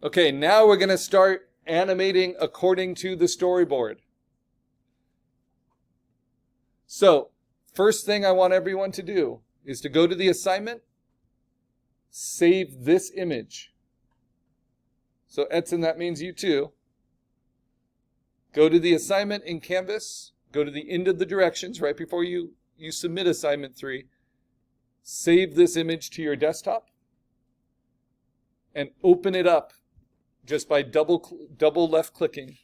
Okay, now we're going to start animating according to the storyboard. So, first thing I want everyone to do is to go to the assignment, save this image. So Edson, that means you too. Go to the assignment in Canvas, go to the end of the directions right before you submit assignment 3. Save this image to your desktop and open it up just by double left clicking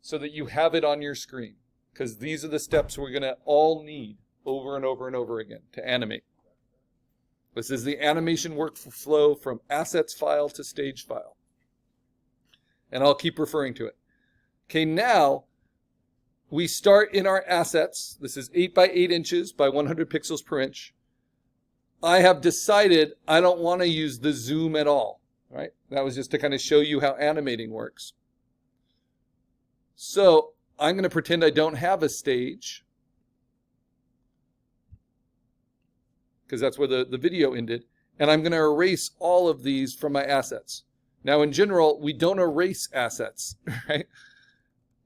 so that you have it on your screen, because these are the steps we're going to all need over and over and over again to animate. This is the animation workflow from assets file to stage file. And I'll keep referring to it. Okay, now we start in our assets. This is 8 by 8 inches by 100 pixels per inch. I have decided I don't want to use the zoom at all, right? That was just to kind of show you how animating works. So I'm going to pretend I don't have a stage, because that's where the video ended. And I'm going to erase all of these from my assets. Now, in general, we don't erase assets, right?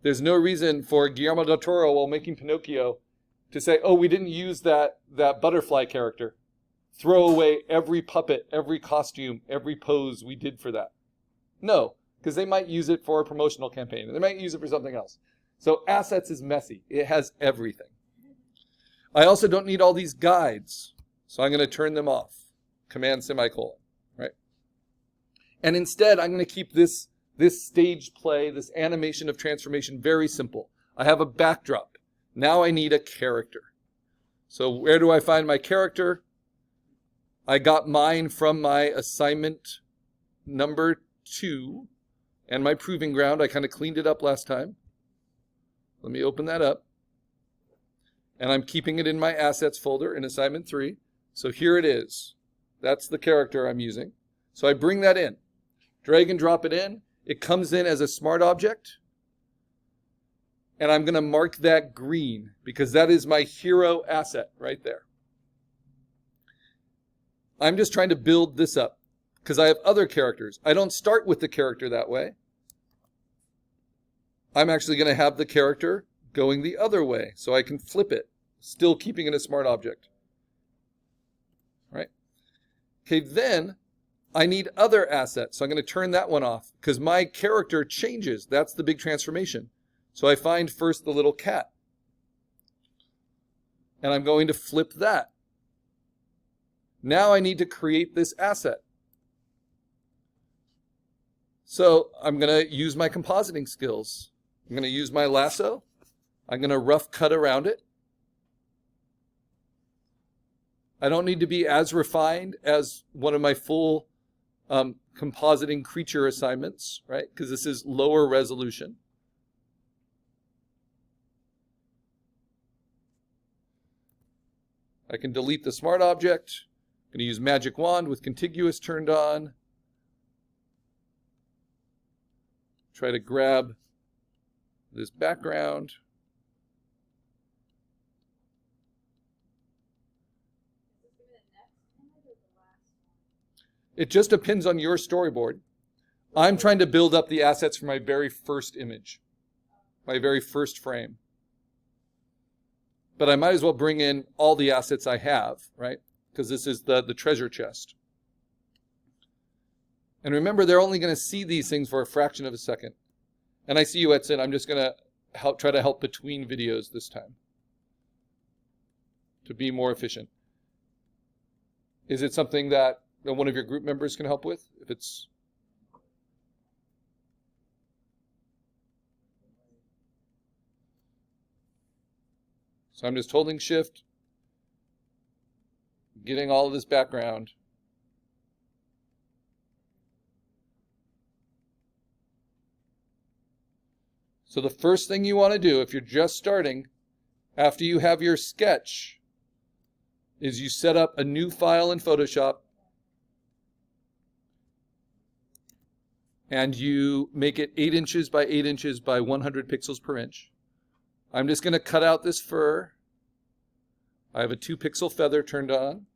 There's no reason for Guillermo del Toro, while making Pinocchio, to say, oh, we didn't use that butterfly character. Throw away every puppet, every costume, every pose we did for that. No, because they might use it for a promotional campaign, and they might use it for something else. So assets is messy. It has everything. I also don't need all these guides, so I'm going to turn them off. Command semicolon, right? And instead, I'm going to keep this stage play, this animation of transformation, very simple. I have a backdrop. Now I need a character. So where do I find my character? I got mine from my assignment number 2 and my proving ground. I kind of cleaned it up last time. Let me open that up. And I'm keeping it in my assets folder in assignment 3. So here it is. That's the character I'm using. So I bring that in, drag and drop it in. It comes in as a smart object. And I'm going to mark that green because that is my hero asset right there. I'm just trying to build this up because I have other characters. I don't start with the character that way. I'm actually going to have the character going the other way so I can flip it, still keeping it a smart object. Right? Okay, then I need other assets. So I'm going to turn that one off because my character changes. That's the big transformation. So I find first the little cat. And I'm going to flip that. Now I need to create this asset. So I'm going to use my compositing skills. I'm going to use my lasso. I'm going to rough cut around it. I don't need to be as refined as one of my full compositing creature assignments, right? Because this is lower resolution. I can delete the smart object. I'm going to use magic wand with contiguous turned on. Try to grab this background. It just depends on your storyboard. I'm trying to build up the assets for my very first image, my very first frame. But I might as well bring in all the assets I have, right? Because this is the treasure chest. And remember, they're only going to see these things for a fraction of a second. And I see you, Edson. I'm just going to try to help between videos this time to be more efficient. Is it something that one of your group members can help with? If it's... So I'm just holding shift, getting all of this background. So the first thing you want to do, if you're just starting, after you have your sketch, is you set up a new file in Photoshop and you make it 8 inches by 8 inches by 100 pixels per inch. I'm just going to cut out this fur. I have a 2 pixel feather turned on.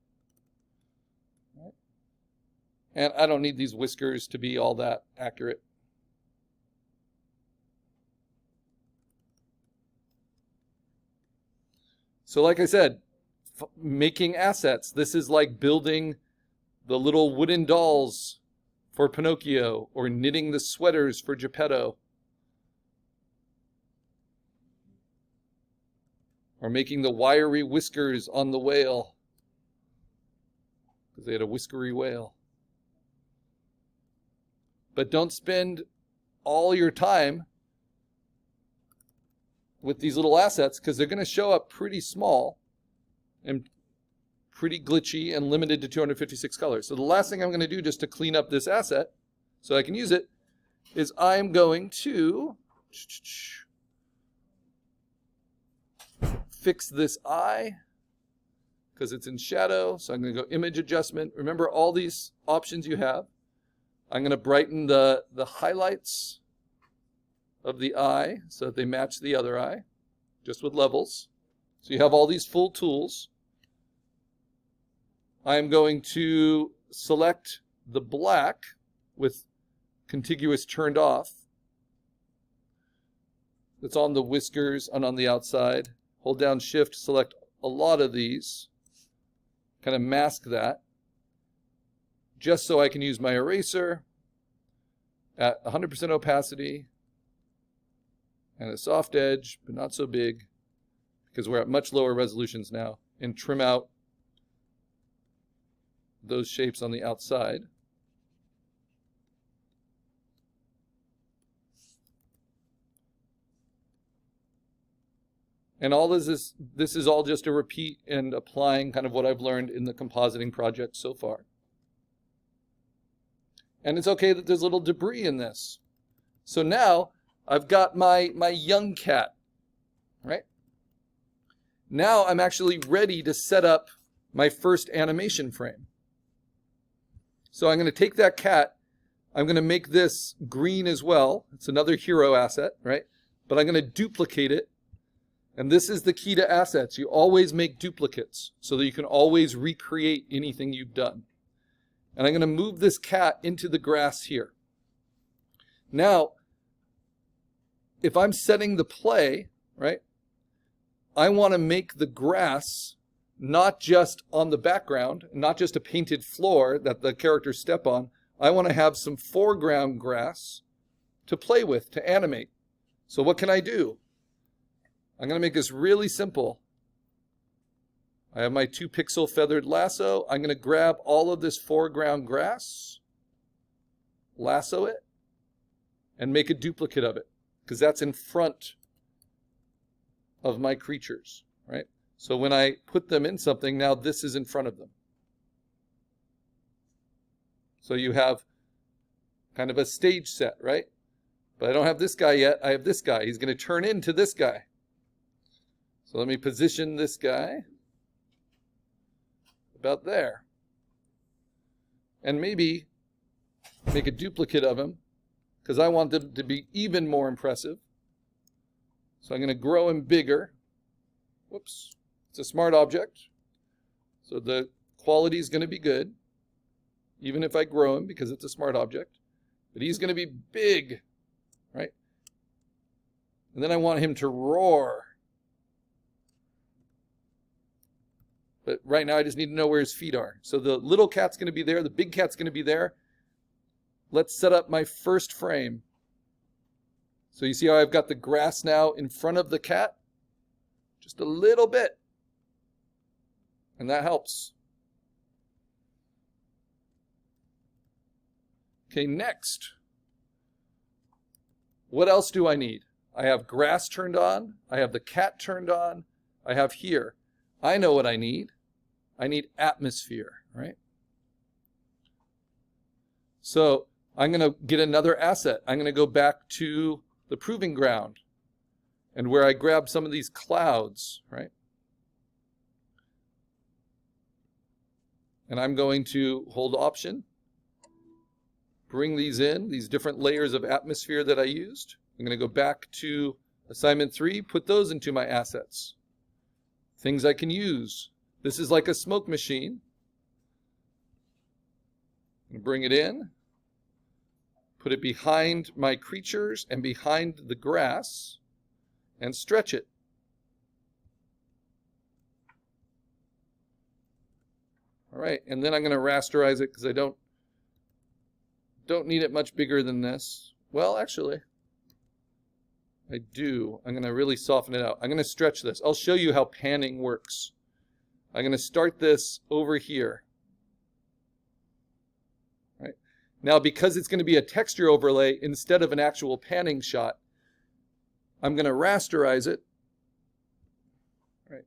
And I don't need these whiskers to be all that accurate. So like I said, making assets, this is like building the little wooden dolls for Pinocchio or knitting the sweaters for Geppetto or making the wiry whiskers on the whale because they had a whiskery whale. But don't spend all your time with these little assets because they're going to show up pretty small and pretty glitchy and limited to 256 colors. So the last thing I'm going to do just to clean up this asset so I can use it is I'm going to fix this eye because it's in shadow. So I'm going to go image adjustment. Remember all these options you have. I'm going to brighten the highlights of the eye so that they match the other eye, just with levels. So you have all these full tools. I'm going to select the black with contiguous turned off. That's on the whiskers and on the outside. Hold down Shift, select a lot of these, kind of mask that, just so I can use my eraser at 100% opacity and a soft edge, but not so big, because we're at much lower resolutions now, and trim out those shapes on the outside. And all this is all just a repeat and applying kind of what I've learned in the compositing project so far. And it's okay that there's little debris in this. So now I've got my young cat, right? Now I'm actually ready to set up my first animation frame. So I'm going to take that cat, I'm going to make this green as well. It's another hero asset, right? But I'm going to duplicate it. And this is the key to assets. You always make duplicates so that you can always recreate anything you've done. And I'm going to move this cat into the grass here. Now, if I'm setting the play, right, I want to make the grass not just on the background, not just a painted floor that the characters step on. I want to have some foreground grass to play with, to animate. So what can I do? I'm going to make this really simple. I have my 2-pixel feathered lasso. I'm going to grab all of this foreground grass, lasso it, and make a duplicate of it, because that's in front of my creatures, right? So when I put them in something, now this is in front of them. So you have kind of a stage set, right? But I don't have this guy yet. I have this guy. He's going to turn into this guy. So let me position this guy about there. And maybe make a duplicate of him because I want them to be even more impressive. So I'm going to grow him bigger. Whoops. It's a smart object. So the quality is going to be good, even if I grow him because it's a smart object. But he's going to be big, right? And then I want him to roar. But right now I just need to know where his feet are. So the little cat's going to be there. The big cat's going to be there. Let's set up my first frame. So you see how I've got the grass now in front of the cat? Just a little bit. And that helps. Okay, next. What else do I need? I have grass turned on. I have the cat turned on. I have here. I know what I need. I need atmosphere, right? So I'm going to get another asset. I'm going to go back to the proving ground and where I grab some of these clouds, right? And I'm going to hold Option, bring these in, these different layers of atmosphere that I used. I'm going to go back to assignment 3, put those into my assets. Things I can use. This is like a smoke machine. Bring it in, put it behind my creatures and behind the grass, and stretch it. All right, and then I'm going to rasterize it because I don't need it much bigger than this. Well, actually, I do. I'm going to really soften it out. I'm going to stretch this. I'll show you how panning works. I'm going to start this over here. Right. Now, because it's going to be a texture overlay instead of an actual panning shot, I'm going to rasterize it. Right.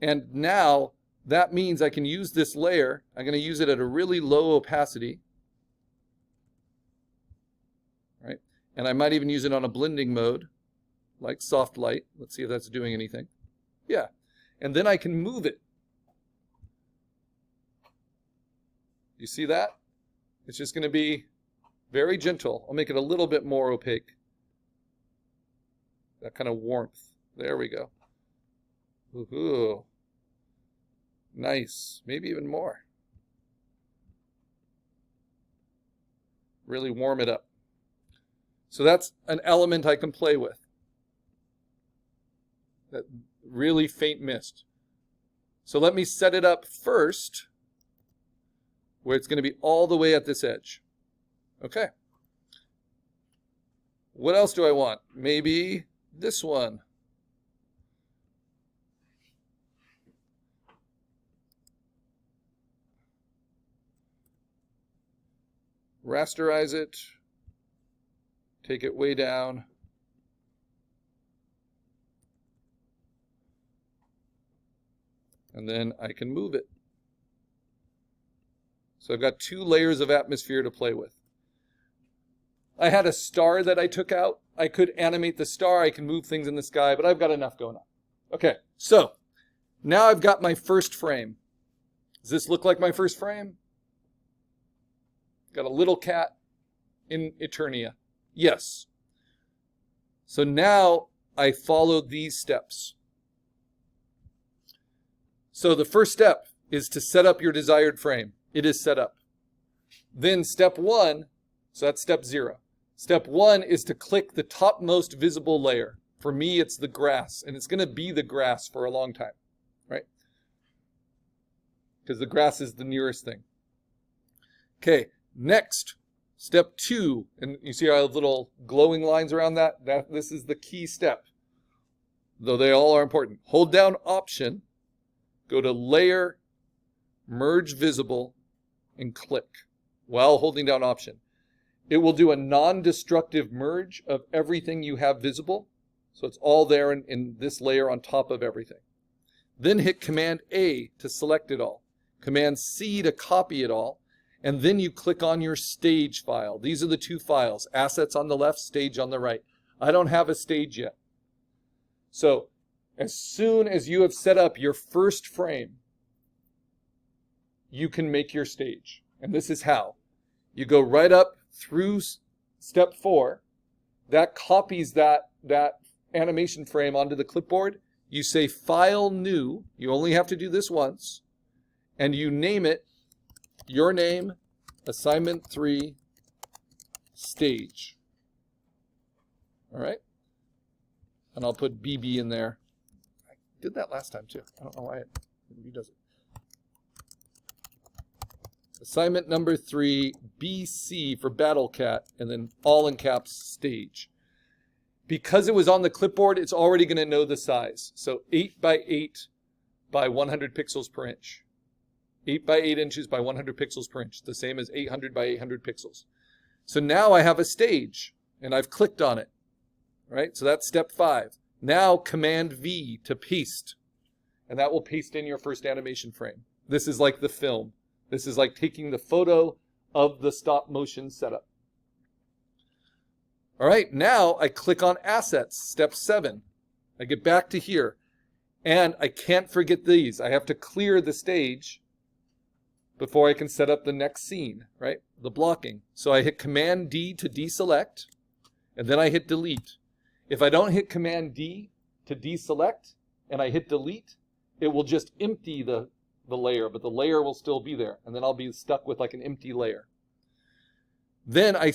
And now that means I can use this layer. I'm going to use it at a really low opacity. Right? And I might even use it on a blending mode, like soft light. Let's see if that's doing anything. Yeah. And then I can move it. You see that? It's just going to be very gentle. I'll make it a little bit more opaque. That kind of warmth. There we go. Woohoo. Nice. Maybe even more. Really warm it up. So that's an element I can play with. That really faint mist. So let me set it up first where it's going to be all the way at this edge. Okay. What else do I want? Maybe this one. Rasterize it. Take it way down. And then I can move it. So I've got 2 layers of atmosphere to play with. I had a star that I took out. I could animate the star. I can move things in the sky, but I've got enough going on. Okay, so now I've got my first frame. Does this look like my first frame? Got a little cat in Eternia. Yes. So now I follow these steps. So the first step is to set up your desired frame. It is set up. Then step 1, so that's step 0. Step 1 is to click the topmost visible layer. For me, it's the grass, and it's going to be the grass for a long time, right? Because the grass is the nearest thing. Okay, next, step 2, and you see our little glowing lines around that? This is the key step, though they all are important. Hold down Option, go to Layer, Merge Visible, and click while holding down Option. It will do a non-destructive merge of everything you have visible. So it's all there in this layer on top of everything. Then hit Command A to select it all. Command C to copy it all. And then you click on your stage file. These are the 2 files. Assets on the left, stage on the right. I don't have a stage yet. So as soon as you have set up your first frame, you can make your stage. And this is how. You go right up through step 4. That copies that animation frame onto the clipboard. You say File New. You only have to do this once. And you name it your name, Assignment 3, Stage. All right? And I'll put BB in there. I did that last time too. I don't know why it redoes it. Assignment number 3, BC for Battle Cat, and then all in caps, Stage. Because it was on the clipboard, it's already going to know the size. So 8 by 8 by 100 pixels per inch. 8 by 8 inches by 100 pixels per inch, the same as 800 by 800 pixels. So now I have a stage, and I've clicked on it. Right? So that's step 5. Now Command V to paste, and that will paste in your first animation frame. This is like the film. This is like taking the photo of the stop motion setup. All right, now I click on Assets, step 7. I get back to here, and I can't forget these. I have to clear the stage before I can set up the next scene, right? The blocking. So I hit Command D to deselect, and then I hit Delete. If I don't hit Command D to deselect, and I hit Delete, it will just empty the the layer, but the layer will still be there. And then I'll be stuck with like an empty layer. Then I